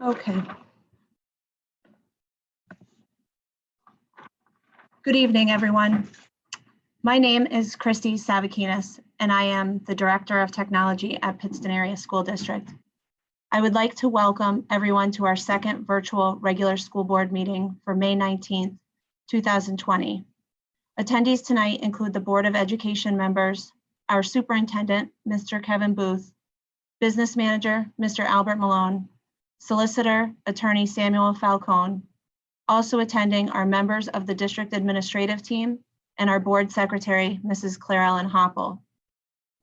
Okay. Good evening, everyone. My name is Christy Savakinas, and I am the Director of Technology at Pittston Area School District. I would like to welcome everyone to our second virtual regular school board meeting for May 19th, 2020. Attendees tonight include the Board of Education members, our Superintendent, Mr. Kevin Booth, Business Manager, Mr. Albert Malone, Solicitor, Attorney Samuel Falcone. Also attending are members of the District Administrative Team and our Board Secretary, Mrs. Claire Ellen Hopple.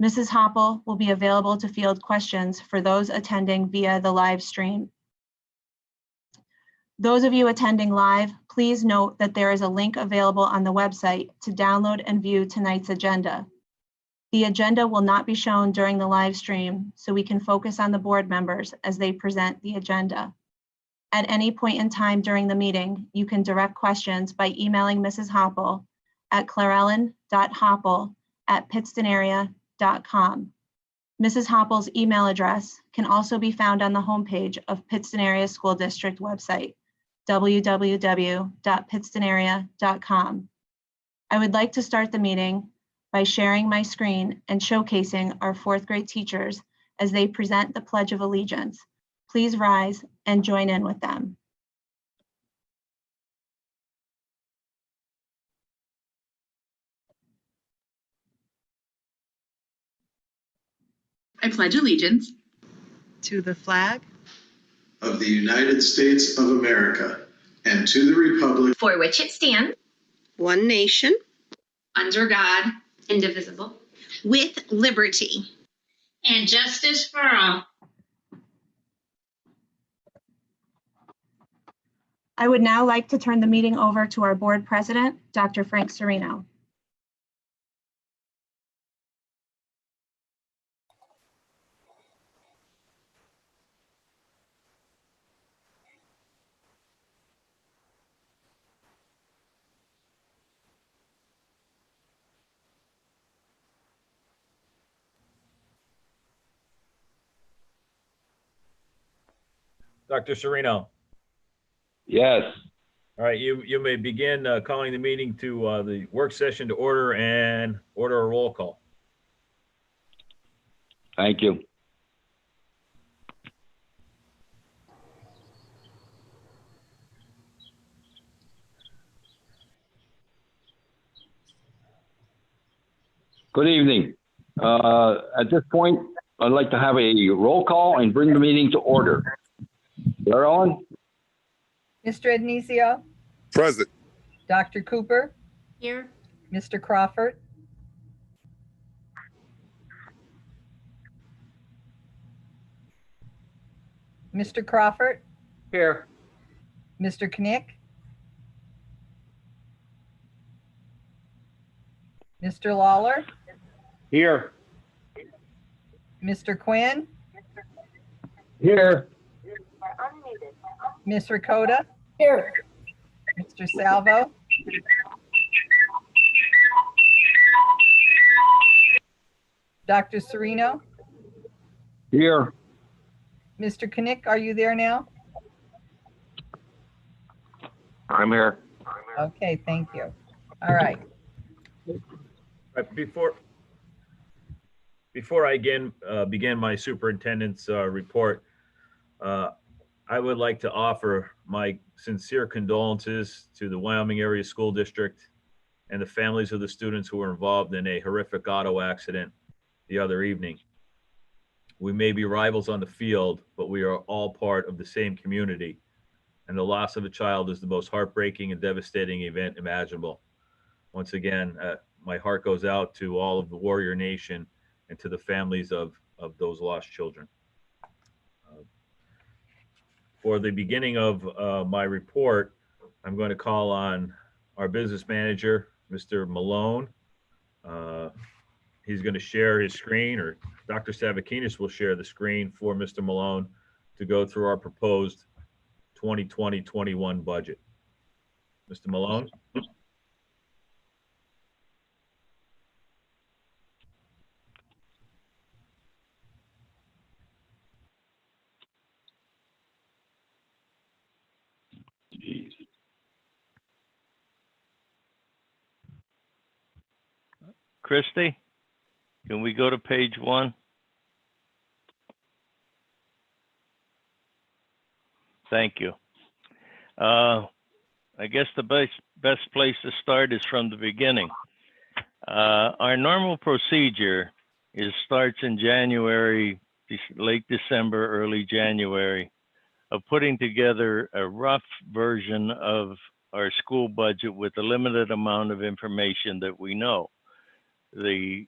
Mrs. Hopple will be available to field questions for those attending via the live stream. Those of you attending live, please note that there is a link available on the website to download and view tonight's agenda. The agenda will not be shown during the live stream, so we can focus on the board members as they present the agenda. At any point in time during the meeting, you can direct questions by emailing Mrs. Hopple at clarellen.hopple@pittstonarea.com. Mrs. Hopple's email address can also be found on the homepage of Pittston Area School District website, www.pittstonarea.com. I would like to start the meeting by sharing my screen and showcasing our fourth grade teachers as they present the Pledge of Allegiance. Please rise and join in with them. I pledge allegiance to the flag of the United States of America and to the republic for which it stands, one nation, under God, indivisible, with liberty and justice for all. I would now like to turn the meeting over to our board president, Dr. Frank Serino. Dr. Serino. Yes. All right, you may begin calling the meeting to the work session to order and order a roll call. Thank you. Good evening. At this point, I'd like to have a roll call and bring the meeting to order. Carolyn? Mr. Ednesio? Present. Dr. Cooper? here, Mr. Crawford? Mr. Crawford? Here. Mr. Knick? Mr. Lawler? Here. Mr. Quinn? Here. Ms. Ricotta? Here. Mr. Salvo? Dr. Serino? Here. Mr. Knick, are you there now? I'm here. Okay, thank you. All right. Right, before I begin my superintendent's report, I would like to offer my sincere condolences to the Wyoming Area School District and the families of the students who were involved in a horrific auto accident the other evening. We may be rivals on the field, but we are all part of the same community, and the loss of a child is the most heartbreaking and devastating event imaginable. Once again, my heart goes out to all of the Warrior Nation and to the families of those lost children. For the beginning of my report, I'm going to call on our business manager, Mr. Malone. He's going to share his screen, or Dr. Savakinas will share the screen for Mr. Malone to go through our proposed 2020-21 budget. Mr. Malone? Christie, can we go to page 1? Thank you. I guess the best place to start is from the beginning. Our normal procedure starts in January, late December, early January, of putting together a rough version of our school budget with a limited amount of information that we know. The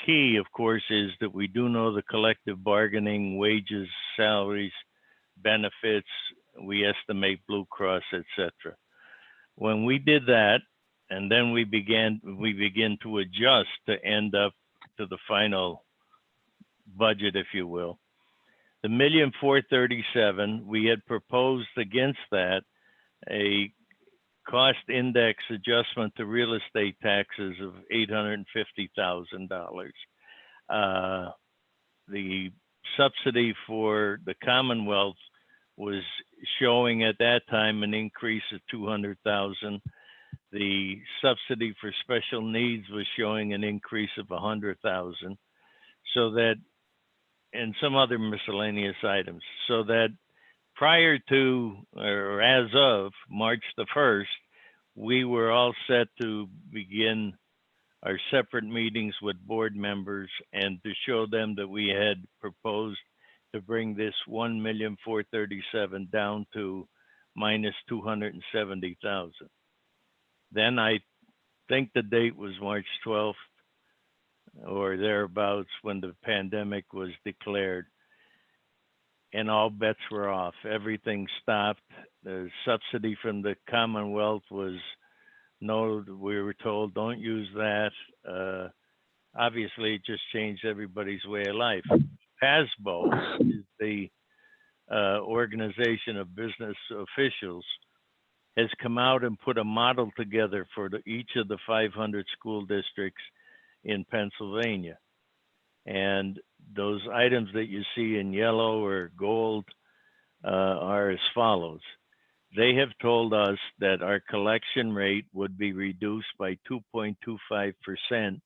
key, of course, is that we do know the collective bargaining, wages, salaries, benefits, we estimate Blue Cross, etc. When we did that, and then we begin to adjust to end up to the final budget, if you will. The $1,437,000, we had proposed against that a cost index adjustment to real estate taxes of $850,000. The subsidy for the Commonwealth was showing at that time an increase of $200,000. The subsidy for special needs was showing an increase of $100,000. So that, and some other miscellaneous items, so that prior to, or as of March the 1st, we were all set to begin our separate meetings with board members and to show them that we had proposed to bring this $1,437,000 down to minus $270,000. Then I think the date was March 12th or thereabouts when the pandemic was declared, and all bets were off. Everything stopped. The subsidy from the Commonwealth was no, we were told don't use that. Obviously, it just changed everybody's way of life. PASBO is the Organization of Business Officials, has come out and put a model together for each of the 500 school districts in Pennsylvania. And those items that you see in yellow or gold are as follows. They have told us that our collection rate would be reduced by 2.25%,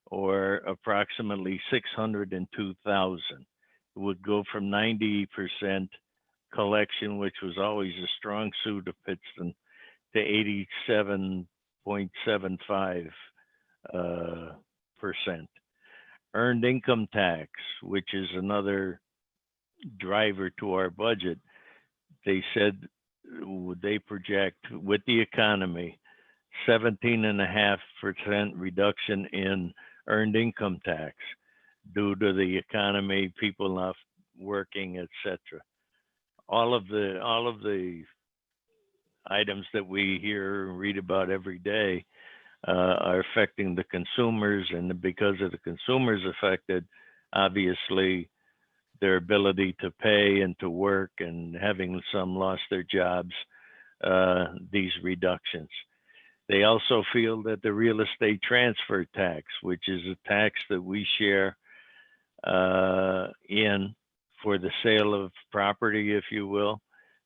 or approximately 602,000. It would go from 90% collection, which was always a strong suit of Pittston, to 87.75%. Earned income tax, which is another driver to our budget, they said they project with the economy 17.5% reduction in earned income tax due to the economy, people not working, etc. All of the items that we hear and read about every day are affecting the consumers, and because of the consumers affected, obviously their ability to pay and to work, and having some lost their jobs, these reductions. They also feel that the real estate transfer tax, which is a tax that we share in for the sale of property, if you will,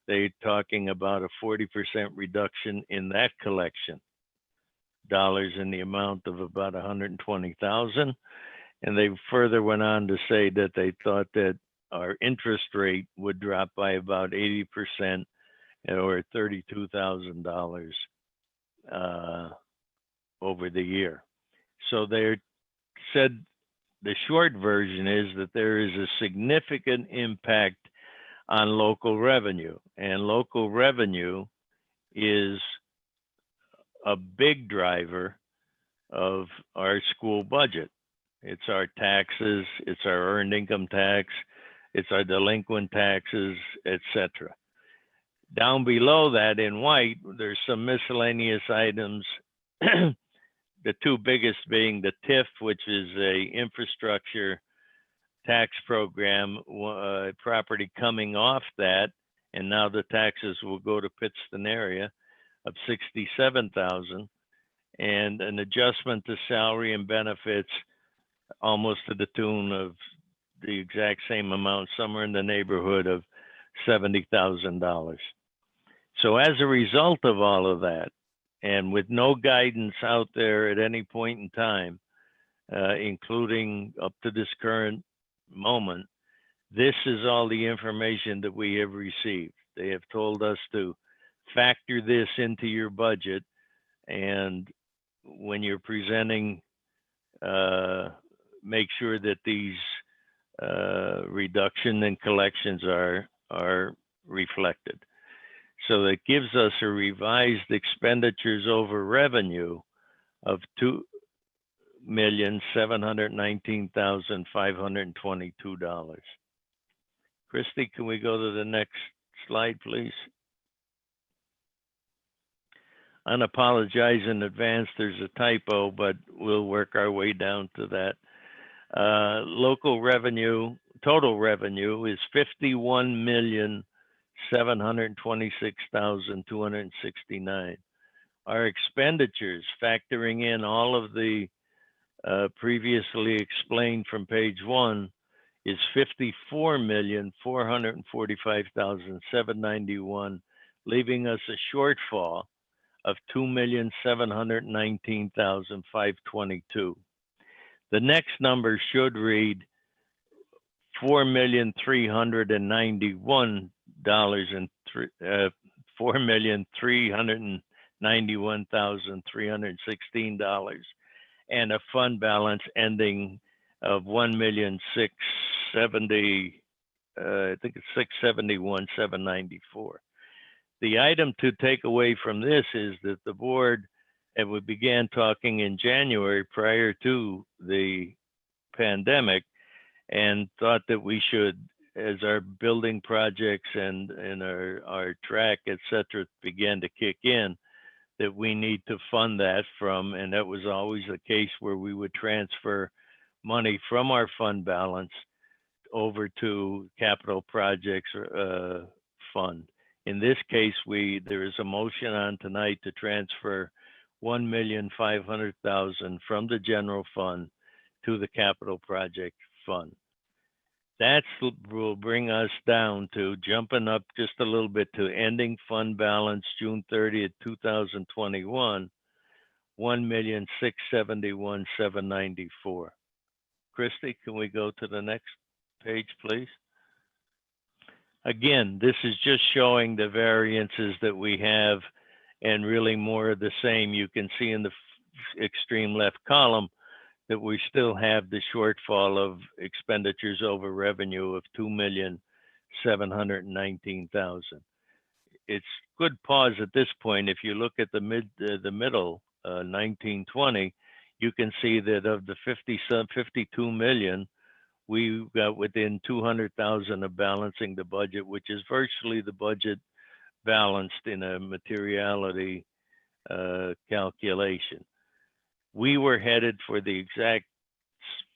they're talking about a 40% reduction in that collection dollars in the amount of about 120,000. And they further went on to say that they thought that our interest rate would drop by about 80% or $32,000 over the year. So they said the short version is that there is a significant impact on local revenue, and local revenue is a big driver of our school budget. It's our taxes, it's our earned income tax, it's our delinquent taxes, etc. Down below that in white, there's some miscellaneous items. The two biggest being the TIF, which is a infrastructure tax program, property coming off that, and now the taxes will go to Pittston area of $67,000, and an adjustment to salary and benefits almost to the tune of the exact same amount, somewhere in the neighborhood of $70,000. So as a result of all of that, and with no guidance out there at any point in time, including up to this current moment. This is all the information that we have received. They have told us to factor this into your budget, and when you're presenting, make sure that these reduction in collections are reflected. So that gives us a revised expenditures over revenue of $2,719,522. Christy, can we go to the next slide, please? I apologize in advance. There's a typo, but we'll work our way down to that. Local revenue, total revenue is $51,726,269. Our expenditures, factoring in all of the previously explained from page 1, is $54,445,791, leaving us a shortfall of $2,719,522. The next number should read $4,391,316 and a fund balance ending of $1,670,000, I think it's $671,794. The item to take away from this is that the board, and we began talking in January prior to the pandemic, and thought that we should, as our building projects and our track, et cetera, began to kick in, that we need to fund that from, and that was always the case where we would transfer money from our fund balance over to capital projects fund. In this case, there is a motion on tonight to transfer $1,500,000 from the general fund to the capital project fund. That will bring us down to, jumping up just a little bit, to ending fund balance June 30th, 2021, $1,671,794. Christy, can we go to the next page, please? Again, this is just showing the variances that we have, and really more of the same. You can see in the extreme left column that we still have the shortfall of expenditures over revenue of $2,719,000. It's good pause at this point. If you look at the middle, 1920, you can see that of the 52 million, we got within 200,000 of balancing the budget, which is virtually the budget balanced in a materiality calculation. We were headed for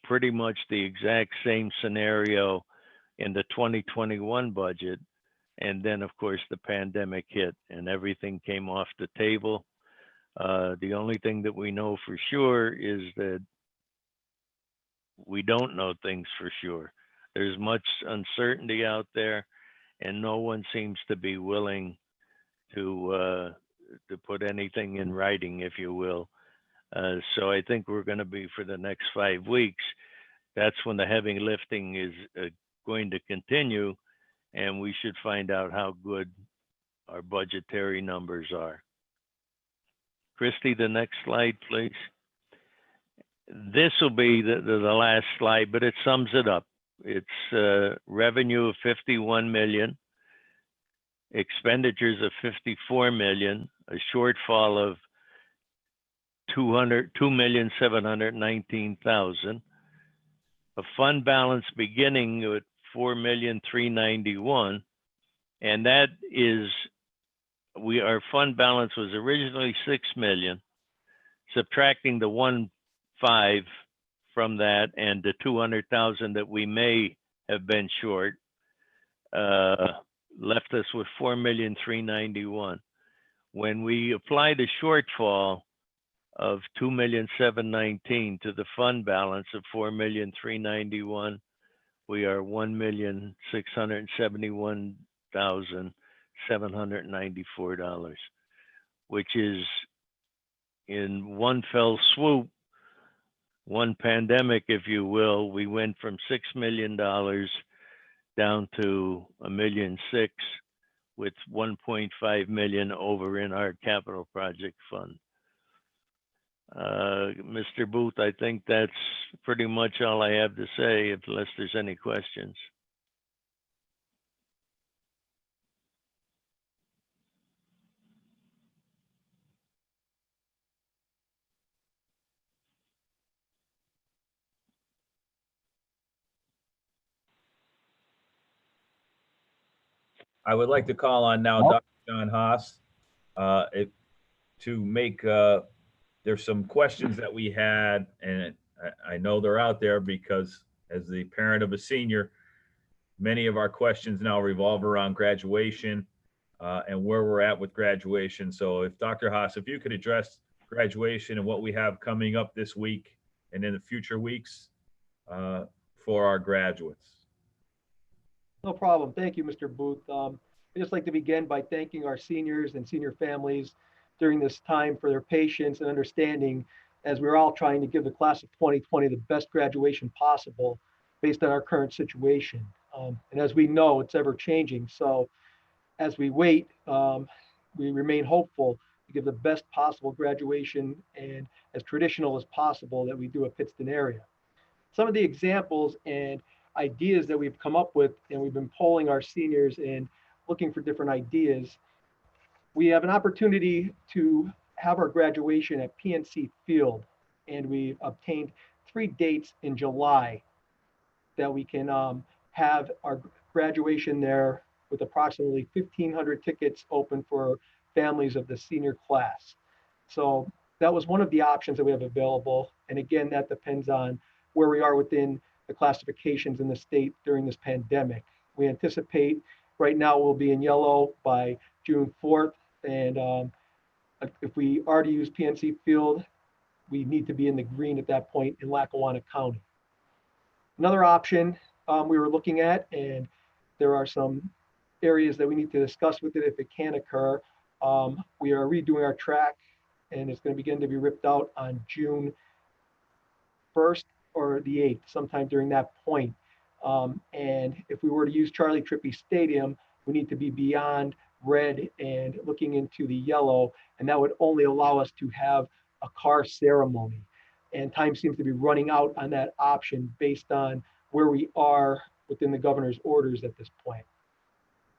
pretty much the exact same scenario in the 2021 budget. And then, of course, the pandemic hit and everything came off the table. The only thing that we know for sure is that we don't know things for sure. There's much uncertainty out there, and no one seems to be willing to put anything in writing, if you will. So I think we're going to be, for the next 5 weeks, that's when the heavy lifting is going to continue, and we should find out how good our budgetary numbers are. Christy, the next slide, please. This will be the last slide, but it sums it up. It's revenue of 51 million, expenditures of 54 million, a shortfall of 2,719,000, a fund balance beginning at 4,391,000, and that is, our fund balance was originally 6 million, subtracting the 1.5 from that and the 200,000 that we may have been short, left us with 4,391,000. When we apply the shortfall of 2,719,000 to the fund balance of 4,391,000, we are $1,671,794, which is, in one fell swoop, one pandemic, if you will, we went from $6 million down to $1.6 million with 1.5 million over in our capital project fund. Mr. Booth, I think that's pretty much all I have to say, unless there's any questions. I would like to call on now Nope. Dr. John Haas to make, there's some questions that we had, and I know they're out there because as the parent of a senior, many of our questions now revolve around graduation and where we're at with graduation. So if Dr. Haas, if you could address graduation and what we have coming up this week and in the future weeks for our graduates. No problem. Thank you, Mr. Booth. I'd just like to begin by thanking our seniors and senior families during this time for their patience and understanding as we're all trying to give the class of 2020 the best graduation possible based on our current situation. And as we know, it's ever changing. So as we wait, we remain hopeful to give the best possible graduation and as traditional as possible that we do at Pittston area. Some of the examples and ideas that we've come up with, and we've been polling our seniors and looking for different ideas. We have an opportunity to have our graduation at PNC Field, and we've obtained 3 dates in July that we can have our graduation there with approximately 1,500 tickets open for families of the senior class. So that was one of the options that we have available. And again, that depends on where we are within the classifications in the state during this pandemic. We anticipate right now we'll be in yellow by June 4th. And if we are to use PNC Field, we need to be in the green at that point in Lackawanna County. Another option we were looking at, and there are some areas that we need to discuss with it if it can occur. We are redoing our track, and it's going to begin to be ripped out on June 1st or the 8th, sometime during that point. And if we were to use Charlie Trippey Stadium, we need to be beyond red and looking into the yellow, and that would only allow us to have a car ceremony. And time seems to be running out on that option based on where we are within the governor's orders at this point.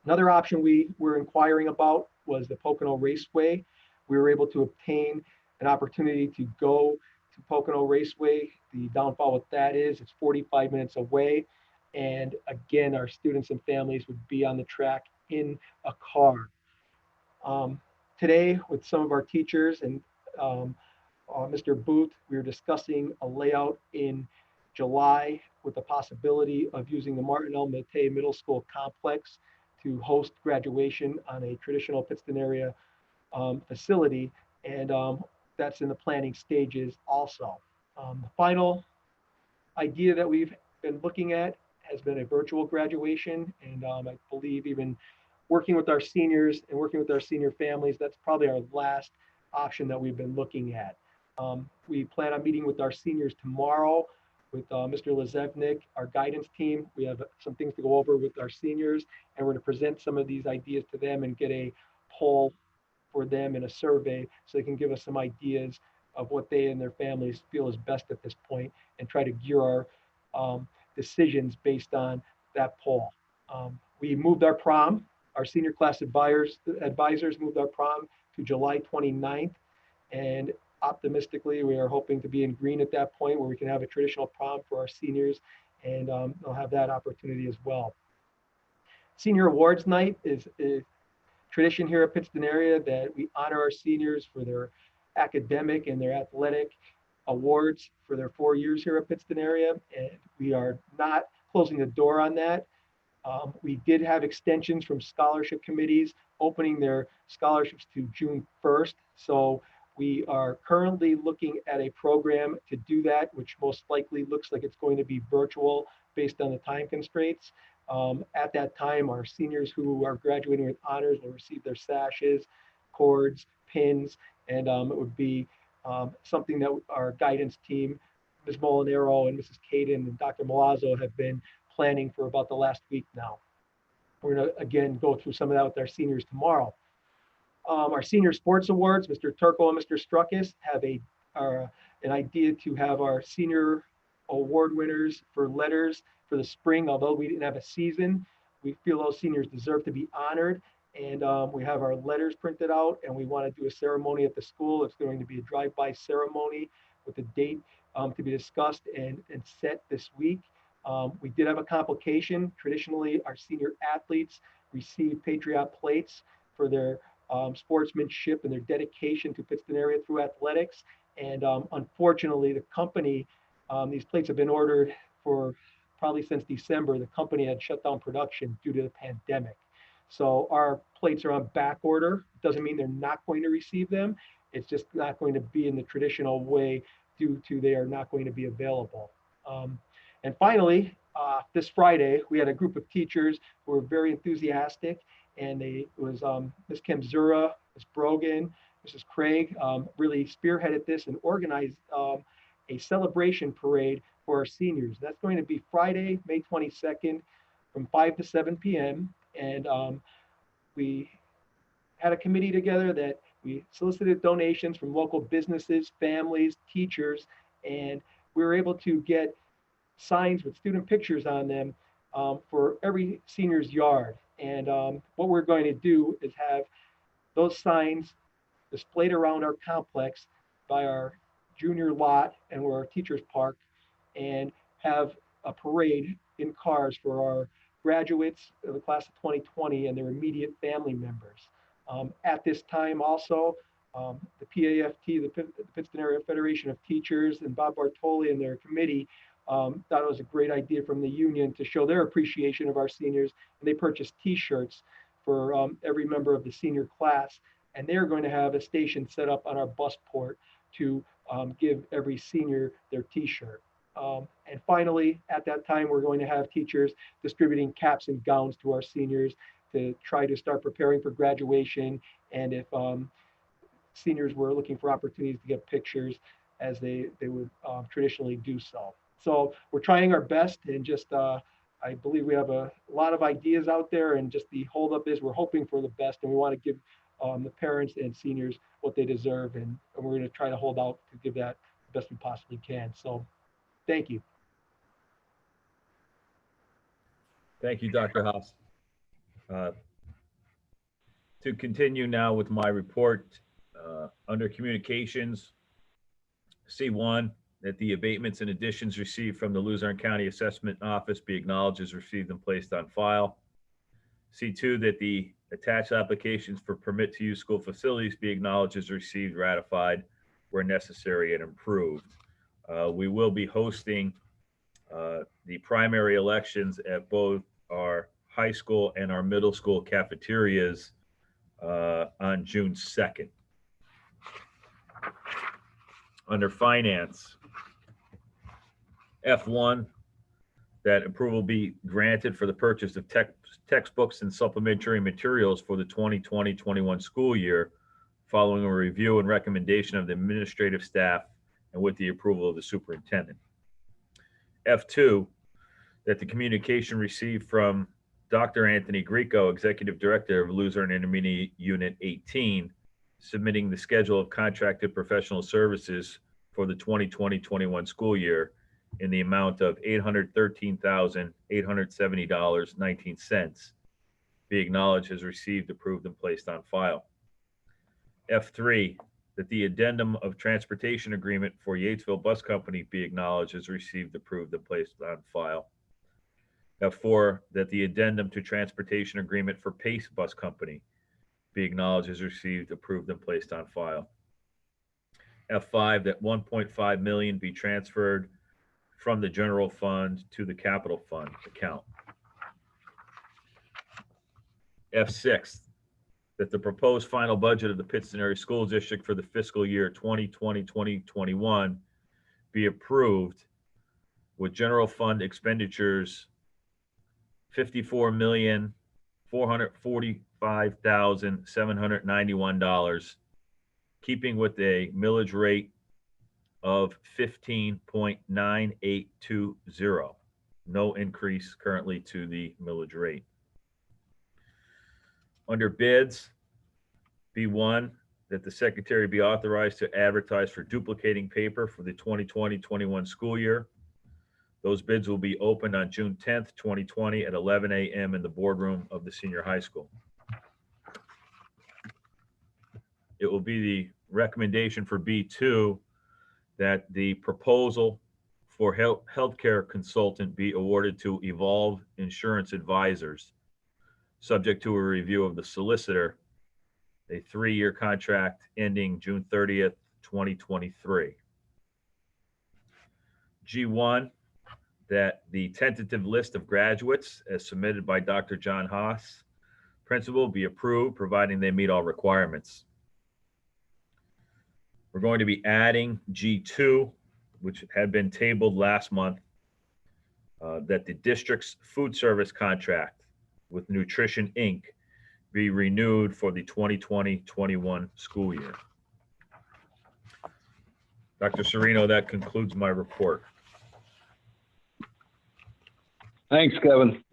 Another option we were inquiring about was the Pocono Raceway. We were able to obtain an opportunity to go to Pocono Raceway. The downfall with that is it's 45 minutes away. And again, our students and families would be on the track in a car. Today, with some of our teachers and Mr. Booth, we were discussing a layout in July with the possibility of using the Martin L. Mattei Middle School complex to host graduation on a traditional Pittston area facility. And that's in the planning stages also. The final idea that we've been looking at has been a virtual graduation. And I believe even working with our seniors and working with our senior families, that's probably our last option that we've been looking at. We plan on meeting with our seniors tomorrow with Mr. Lazevnik, our guidance team. We have some things to go over with our seniors, and we're going to present some of these ideas to them and get a poll for them in a survey so they can give us some ideas of what they and their families feel is best at this point and try to gear our decisions based on that poll. We moved our prom. Our senior class advisors moved our prom to July 29th. And optimistically, we are hoping to be in green at that point where we can have a traditional prom for our seniors, and they'll have that opportunity as well. Senior Awards Night is a tradition here at Pittston area that we honor our seniors for their academic and their athletic awards for their 4 years here at Pittston area, and we are not closing the door on that. We did have extensions from scholarship committees opening their scholarships to June 1st. So we are currently looking at a program to do that, which most likely looks like it's going to be virtual based on the time constraints. At that time, our seniors who are graduating with honors will receive their sashes, cords, pins, and it would be something that our guidance team Ms. Molinaro and Mrs. Caden and Dr. Milazzo have been planning for about the last week now. We're going to, again, go through some of that with our seniors tomorrow. Our senior sports awards, Mr. Turco and Mr. Struckis have an idea to have our senior award winners for letters for the spring. Although we didn't have a season, we feel those seniors deserve to be honored. And we have our letters printed out, and we want to do a ceremony at the school. It's going to be a drive-by ceremony with a date to be discussed and set this week. We did have a complication. Traditionally, our senior athletes receive Patriot plates for their sportsmanship and their dedication to Pittston area through athletics. And unfortunately, the company, these plates have been ordered for probably since December. The company had shut down production due to the pandemic. So our plates are on back order. Doesn't mean they're not going to receive them. It's just not going to be in the traditional way due to they are not going to be available. And finally, this Friday, we had a group of teachers who were very enthusiastic, and it was Ms. Kemzura, Ms. Brogan, Mrs. Craig really spearheaded this and organized a celebration parade for our seniors. That's going to be Friday, May 22nd from 5 to 7 p.m. And we had a committee together that we solicited donations from local businesses, families, teachers, and we were able to get signs with student pictures on them for every senior's yard. And what we're going to do is have those signs displayed around our complex by our junior lot and where our teachers park, and have a parade in cars for our graduates of the class of 2020 and their immediate family members. At this time also, the PAFT, the Pittston Area Federation of Teachers, and Bob Bartoli and their committee thought it was a great idea from the union to show their appreciation of our seniors, and they purchased t-shirts for every member of the senior class, and they're going to have a station set up on our bus port to give every senior their t-shirt. And finally, at that time, we're going to have teachers distributing caps and gowns to our seniors to try to start preparing for graduation. And if seniors were looking for opportunities to get pictures, as they would traditionally do so. So we're trying our best, and just I believe we have a lot of ideas out there, and just the holdup is we're hoping for the best, and we want to give the parents and seniors what they deserve, and we're going to try to hold out to give that the best we possibly can. So thank you. Thank you, Dr. Haas. To continue now with my report, under communications, C1, that the abatements and additions received from the Luzerne County Assessment Office be acknowledged as received and placed on file. C2, that the attached applications for permit to use school facilities be acknowledged as received, ratified where necessary, and improved. We will be hosting the primary elections at both our high school and our middle school cafeterias on June 2nd. Under finance, F1, that approval be granted for the purchase of textbooks and supplementary materials for the 2020-21 school year, following a review and recommendation of the administrative staff and with the approval of the superintendent. F2, that the communication received from Dr. Anthony Grieco, Executive Director of Luzerne Intermediate Unit 18, submitting the schedule of contracted professional services for the 2020-21 school year in the amount of $813,870.19, be acknowledged as received, approved, and placed on file. F3, that the addendum of transportation agreement for Yatesville Bus Company be acknowledged as received, approved, and placed on file. F4, that the addendum to transportation agreement for Pace Bus Company be acknowledged as received, approved, and placed on file. F5, that 1.5 million be transferred from the general fund to the capital fund account. F6, that the proposed final budget of the Pittston Area School District for the fiscal year 2020-2021 be approved with general fund expenditures $54,445,791, keeping with a millage rate of 15.9820. No increase currently to the millage rate. Under bids, B1, that the secretary be authorized to advertise for duplicating paper for the 2020-21 school year. Those bids will be opened on June 10th, 2020 at 11 a.m. in the boardroom of the senior high school. It will be the recommendation for B2 that the proposal for healthcare consultant be awarded to Evolve Insurance Advisors, subject to a review of the solicitor, a 3-year contract ending June 30th, 2023. G1, that the tentative list of graduates as submitted by Dr. John Haas, principal, be approved, providing they meet all requirements. We're going to be adding G2, which had been tabled last month, that the district's food service contract with Nutrition, Inc. be renewed for the 2020-21 school year. Dr. Serino, that concludes my report. Thanks, Kevin.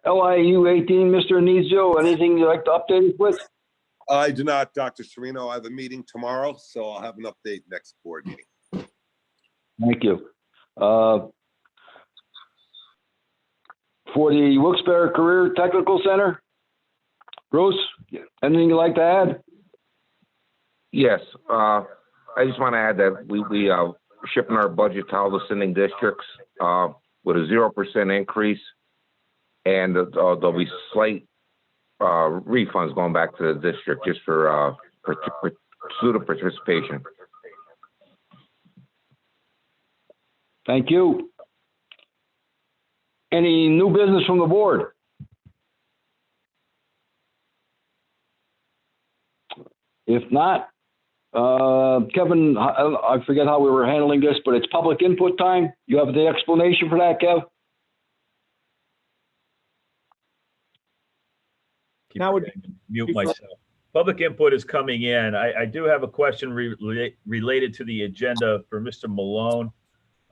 LIU 18, Mr. Anizio, anything you'd like to update us with? I do not, Dr. Serino. I have a meeting tomorrow, so I'll have an update next board meeting. Thank you. For the Wilkes-Barre Career Technical Center, Bruce, anything you'd like to add? Yes, I just want to add that we are shipping our budget to all the sending districts with a 0% increase, and there'll be slight refunds going back to the district just for student participation. Thank you. Any new business from the board? If not, Kevin, I forget how we were handling this, but it's public input time. You have the explanation for that, Kev? Now would Mute myself. Public input is coming in. I do have a question related to the agenda for Mr. Malone.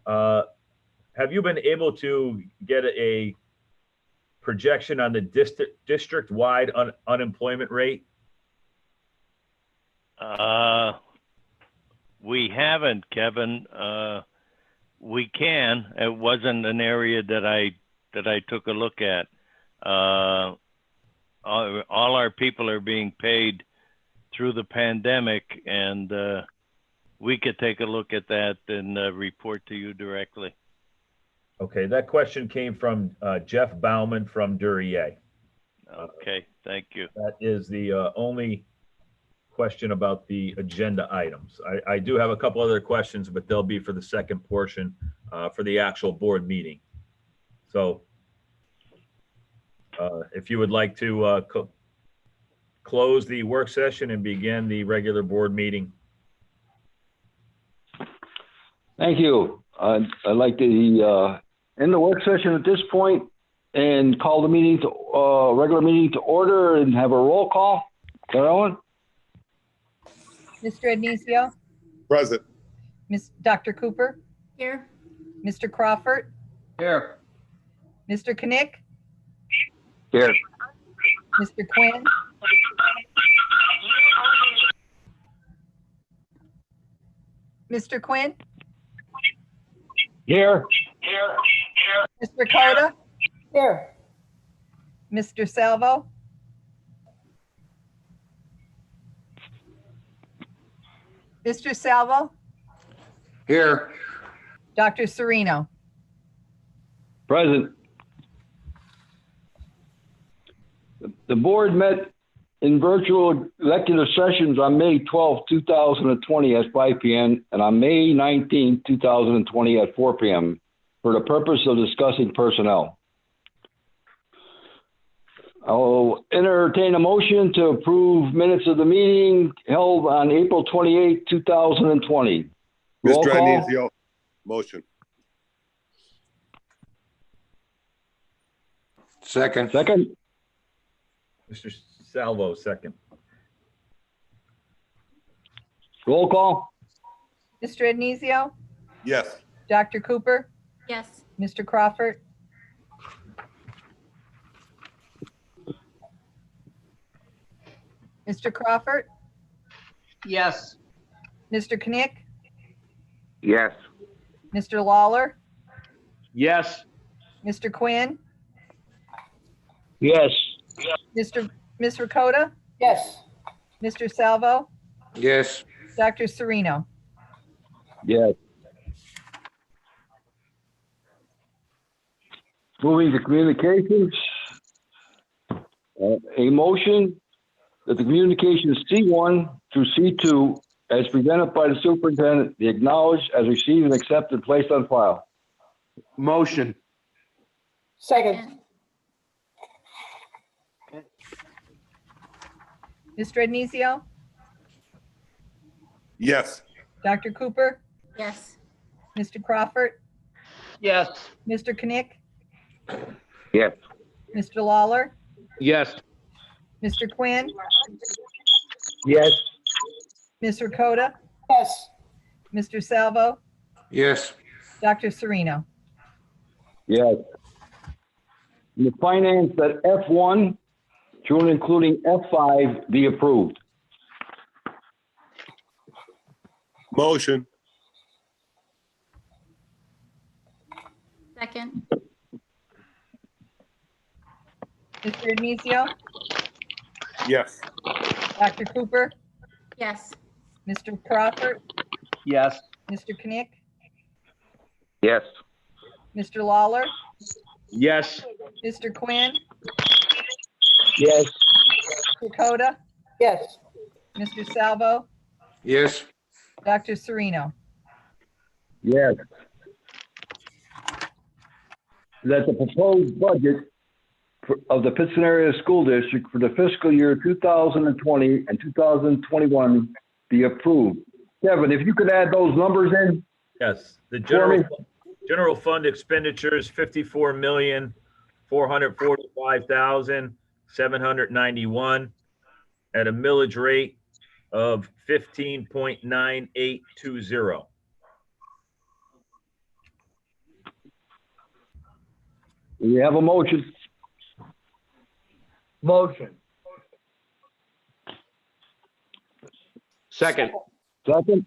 Have you been able to get a projection on the district-wide unemployment rate? We haven't, Kevin. We can. It wasn't an area that I took a look at. All our people are being paid through the pandemic, and we could take a look at that and report to you directly. Okay, that question came from Jeff Bauman from Duryea. Okay, thank you. That is the only question about the agenda items. I do have a couple other questions, but they'll be for the second portion for the actual board meeting. So if you would like to close the work session and begin the regular board meeting. Thank you. I'd like to end the work session at this point and call the meeting to regular meeting to order and have a roll call. Carolyn? Mr. Anizio, Present. Dr. Cooper, Here. Mr. Crawford, here. Mr. Knick, Here. Mr. Quinn, Mr. Quinn, Here. Mr. Carter, here, Mr. Salvo, Mr. Salvo, Here. Dr. Serino. Present. The board met in virtual executive sessions on May 12, 2020 at 5 p.m. and on May 19, 2020 at 4 p.m. for the purpose of discussing personnel. I'll entertain a motion to approve minutes of the meeting held on April 28, 2020. Roll Mr. call. Anizio, motion. Second. Second. Mr. Salvo, second. Roll call? Mr. Agnizio, Yes. Dr. Cooper, Yes. Mr. Crawford, Mr. Crawford, Yes. Mr. Knick, Yes. Mr. Lawler, Yes. Mr. Quinn, Yes. Ms. Rakota, Yes. Mr. Salvo, Yes. Dr. Sereno. Yes. Moving to communications. A motion that the communications C1 through C2 as presented by the superintendent be acknowledged as received and accepted, placed on file. Motion. Second. Mr. Agnizio, Yes. Dr. Cooper, Yes. Mr. Crawford, Yes. Mr. Knick, Yes. Mr. Lawler, Yes. Mr. Quinn, Yes. Ms. Rakota, Yes. Mr. Salvo, Yes. Dr. Sereno. Yes. And the finance that F1 through and including F5 be approved. Motion. Second. Mr. Agnizio, Yes. Dr. Cooper, Yes. Mr. Crawford, Yes. Mr. Knick, Yes. Mr. Lawler, Yes. Mr. Quinn, Yes. Rakota, Yes. Mr. Salvo, Yes. Dr. Sereno. Yes. That the proposed budget of the Pittston Area School District for the fiscal year 2020 and 2021 be approved. Kevin, if you could add those numbers in? Yes, the For me. general fund expenditures, 54,445,791 at a millage rate of 15.9820. We have a motion. Motion. Second. Second?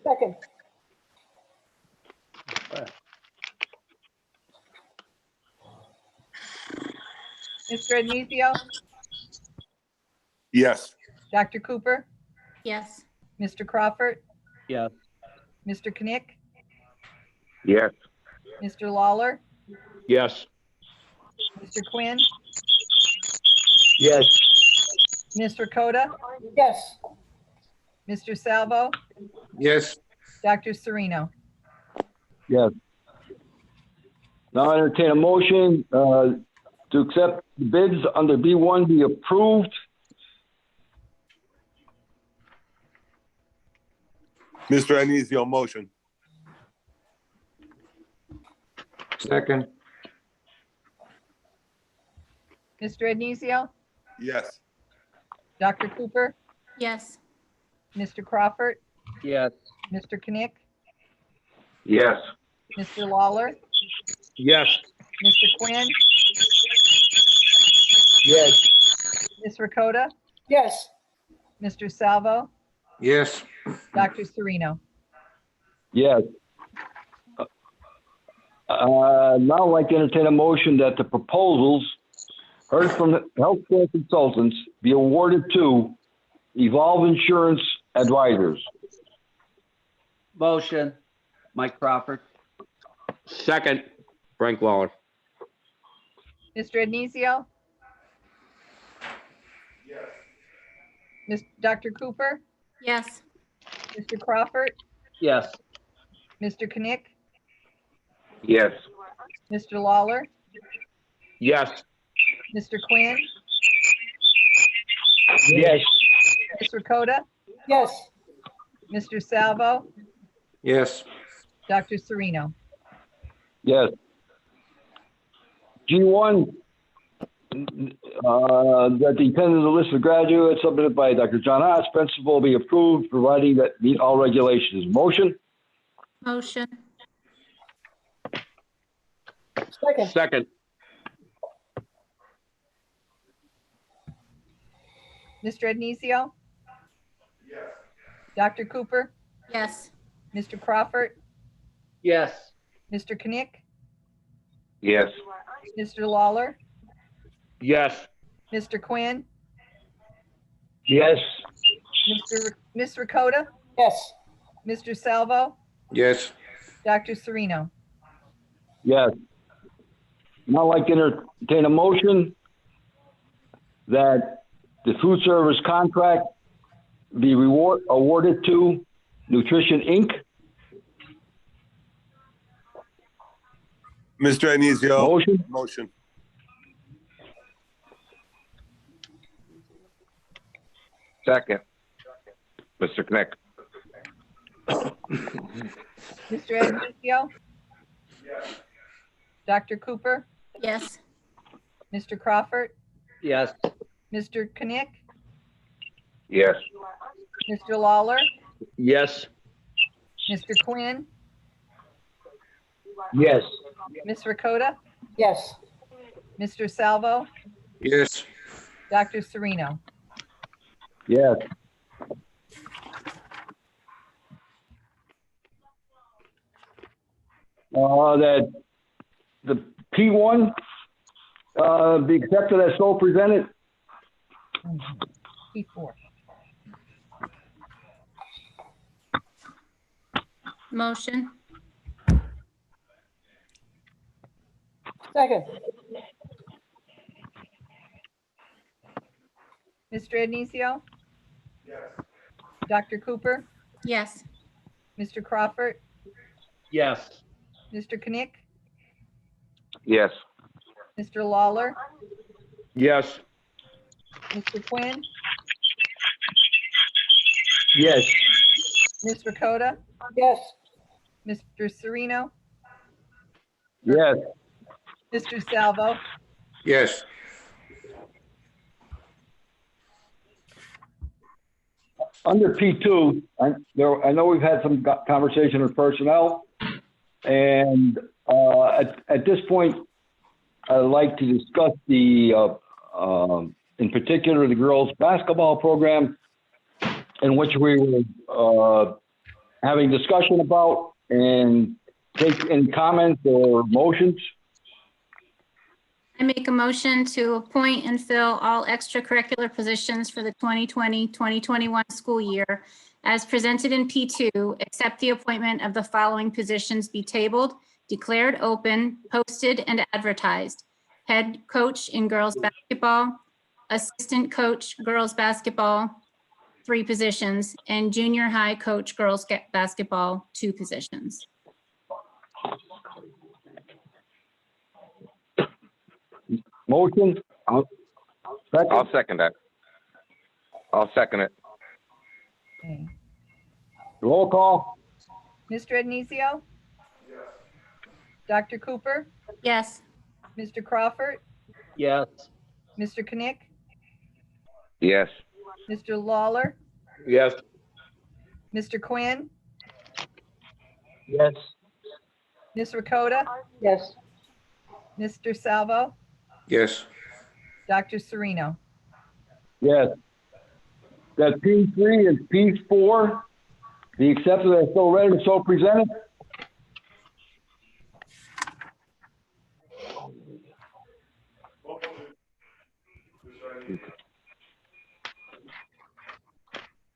Second. Mr. Agnizio, Yes. Dr. Cooper, Yes. Mr. Crawford, Yes. Mr. Knick, Yes. Mr. Lawler, Yes. Mr. Quinn, Yes. Ms. Rakota, Yes. Mr. Salvo, Yes. Dr. Sereno. Yes. Now I entertain a motion to accept the bids under B1 be approved. Mr. Agnizio, motion. Second. Mr. Agnizio, Yes. Dr. Cooper, Yes. Mr. Crawford, Yes. Mr. Knick, Yes. Mr. Lawler, Yes. Mr. Quinn, Yes. Ms. Rakota, Yes. Mr. Salvo, Yes. Dr. Sereno. Yes. Now I'd like to entertain a motion that the proposals heard from the healthcare consultants be awarded to Evolve Insurance Advisors. Motion. Mike Crawford. Second, Frank Lawler. Mr. Agnizio, Dr. Cooper, Yes. Mr. Crawford, Yes. Mr. Knick, Yes. Mr. Lawler, Yes. Mr. Quinn, Yes. Ms. Rakota, Yes. Mr. Salvo, Yes. Dr. Sereno. Yes. G1, that the tentative list of graduates submitted by Dr. John Haas, principal, be approved, providing that meet all regulations. Motion? Motion. Second. Mr. Ednesio? Dr. Cooper? Yes. Mr. Crawford? Yes. Mr. Knick? Yes. Mr. Lawler? Yes. Mr. Quinn? Yes. Ms. Ricotta? Yes. Mr. Salvo? Yes. Dr. Sereno? Yes. Now I'd like to entertain a motion that the food service contract be awarded to Nutrition Inc. Mr. Anisio. Motion? Motion. Second. Mr. Knick. Mr. Ednesio? Dr. Cooper? Yes. Mr. Crawford? Yes. Mr. Knick? Yes. Mr. Lawler? Yes. Mr. Quinn? Yes. Ms. Ricotta? Yes. Mr. Salvo? Yes. Dr. Sereno? Yes. That the P1 be accepted as so presented. P4. Motion. Second. Mr. Ednesio? Dr. Cooper? Yes. Mr. Crawford? Yes. Mr. Knick? Yes. Mr. Lawler? Yes. Mr. Quinn? Yes. Ms. Ricotta? Yes. Mr. Sereno? Yes. Mr. Salvo? Yes. Under P2, I know we've had some conversation with personnel, and at this point, I'd like to discuss in particular, the girls' basketball program, in which we were having discussion about, and take any comments or motions. I make a motion to appoint and fill all extracurricular positions for the 2020-2021 school year as presented in P2, except the appointment of the following positions be tabled, declared open, posted, and advertised. Head coach in girls basketball, assistant coach girls basketball, 3 positions, and junior high coach girls basketball, 2 positions. Motion? I'll second that. I'll second it. Okay. Roll call? Mr. Ednesio? Dr. Cooper? Yes. Mr. Crawford? Yes. Mr. Knick? Yes. Mr. Lawler? Yes. Mr. Quinn? Yes. Ms. Ricotta? Yes. Mr. Salvo? Yes. Dr. Sereno? Yes. That P3 and P4 be accepted as so read and so presented.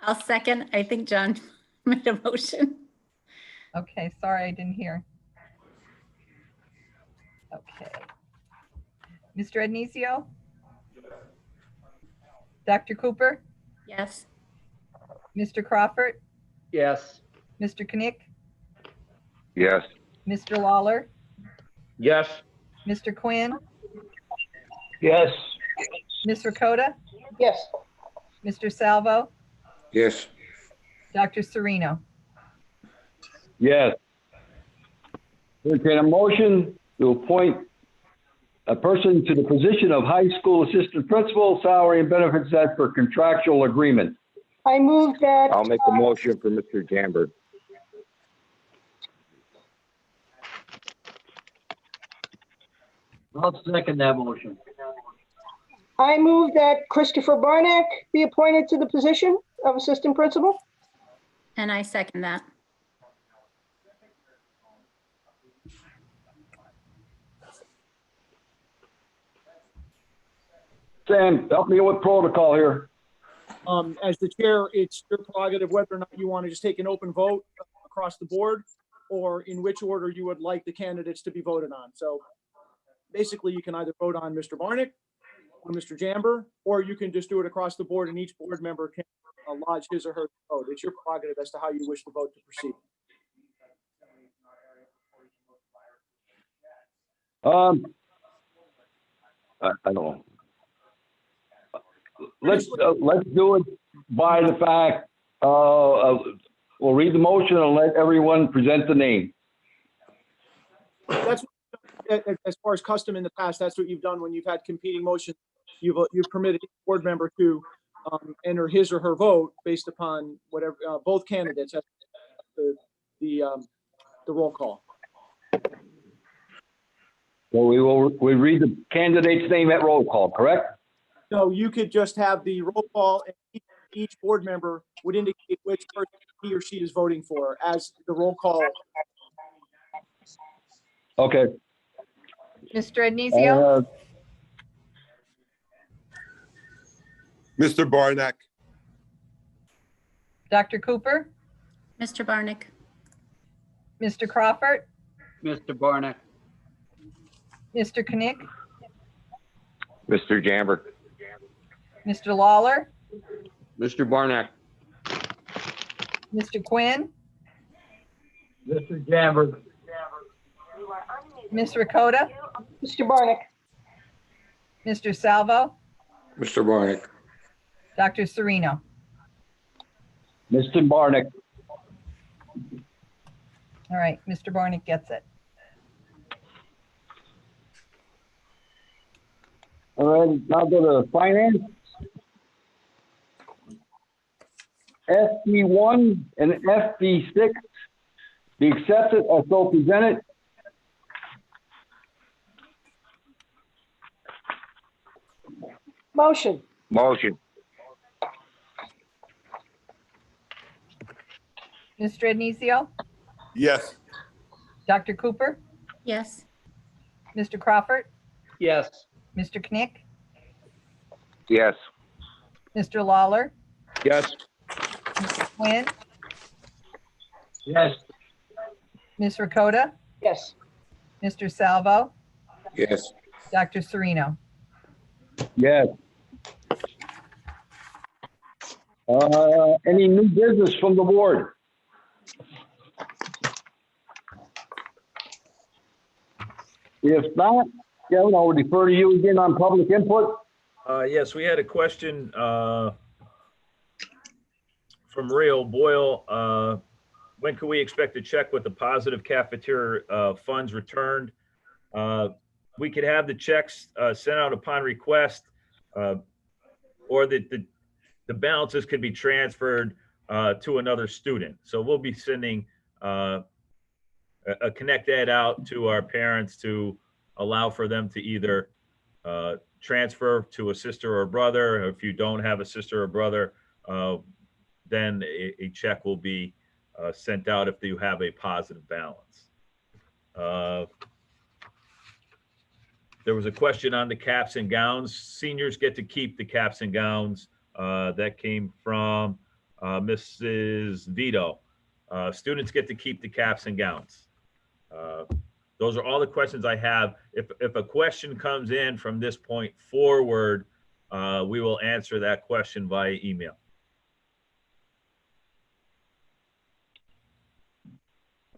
I'll second. I think John made a motion. Okay, sorry, I didn't hear. Okay. Mr. Ednesio? Dr. Cooper? Yes. Mr. Crawford? Yes. Mr. Knick? Yes. Mr. Lawler? Yes. Mr. Quinn? Yes. Ms. Ricotta? Yes. Mr. Salvo? Yes. Dr. Sereno? Yes. Entertain a motion to appoint a person to the position of high school assistant principal, salary and benefits as per contractual agreement. I move that. I'll make a motion for Mr. Jambert. I'll second that motion. I move that Christopher Barnack be appointed to the position of assistant principal. And I second that. Sam, help me with protocol here. As the chair, it's your prerogative whether or not you want to just take an open vote across the board or in which order you would like the candidates to be voted on. So basically, you can either vote on Mr. Barnick or Mr. Jamber, or you can just do it across the board and each board member can lodge his or her vote. It's your prerogative as to how you wish the vote to proceed. I don't know. Let's do it by the fact, we'll read the motion and let everyone present the name. That's, as far as custom in the past, that's what you've done when you've had competing motions. You've permitted each board member to enter his or her vote based upon whatever, both candidates have the roll call. So we read the candidate's name at roll call, correct? So you could just have the roll call and each board member would indicate which person he or she is voting for as the roll call. Okay. Mr. Addisio? Mr. Barnack. Dr. Cooper? Mr. Barnick. Mr. Crawford? Mr. Barnack. Mr. Knick? Mr. Jambert. Mr. Lawler? Mr. Barnack. Mr. Quinn? Mr. Jambert. Ms. Ricotta? Mr. Barnack. Mr. Salvo? Mr. Barnack. Dr. Serino? Mr. Barnick. All right, Mr. Barnick gets it. All right, now go to finance. FD1 and FD6 be accepted as so presented. Motion. Motion. Mr. Addisio? Yes. Dr. Cooper? Yes. Mr. Crawford? Yes. Mr. Knick? Yes. Mr. Lawler? Yes. Mr. Quinn? Yes. Ms. Ricotta? Yes. Mr. Salvo? Yes. Dr. Serino? Yes. Any new business from the board? If not, Kevin, I'll defer to you again on public input. Yes, we had a question from Rio Boyle. When can we expect a check with the positive cafeteria funds returned? We could have the checks sent out upon request, or the balances could be transferred to another student. So we'll be sending a Connect Ed out to our parents to allow for them to either transfer to a sister or a brother. Or if you don't have a sister or brother, then a check will be sent out if you have a positive balance. There was a question on the caps and gowns. Seniors get to keep the caps and gowns. That came from Mrs. Vito. Students get to keep the caps and gowns. Those are all the questions I have. If a question comes in from this point forward, we will answer that question via email.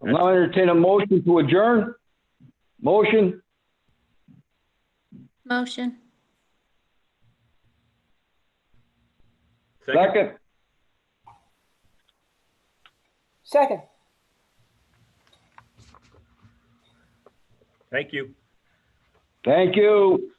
I'll now entertain a motion to adjourn. Motion. Motion. Second. Second. Thank you. Thank you.